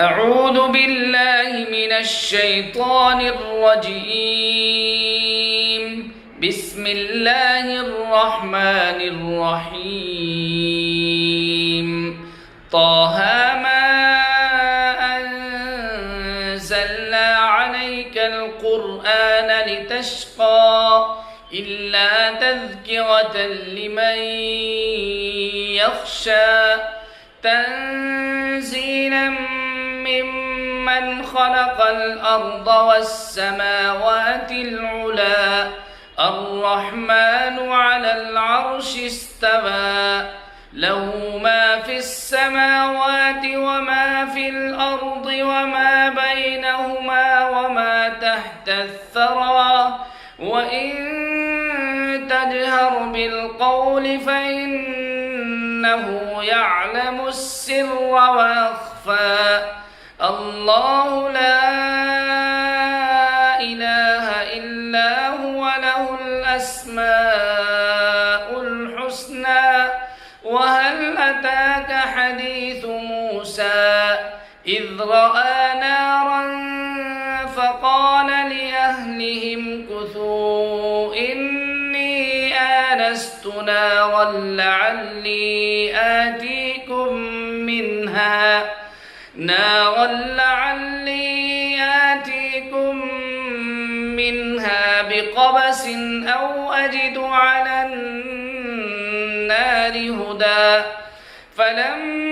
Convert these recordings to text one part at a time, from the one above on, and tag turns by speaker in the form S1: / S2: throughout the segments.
S1: أعوذ بالله من الشيطان الرجيم. بسم الله الرحمن الرحيم. طه ما أنزلنا عليك القرآن لتشقى إلا تذكرة لمن يخشى تنزيلا ممن خلق الأرض والسماوات العلى الرحمن على العرش استوى له ما في السماوات وما في الأرض وما بينهما وما تحت الثرى وإن تجهر بالقول فإنه يعلم السر وأخفى الله لا إله إلا هو له الأسماء الحسنى وهل أتاك حديث موسى إذ رأى نارا فقال لأهلهم كثوا إني آنست نارا لعلي آتيكم منها بقبس أو أجد على النار هدى فلما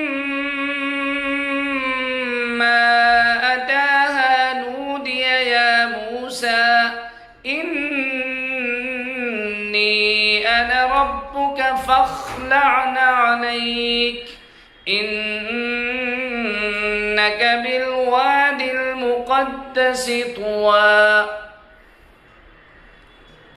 S1: أتاها نودي يا موسى إني أنا ربك فاخلع عليك إنك بالوادي المقدس طوى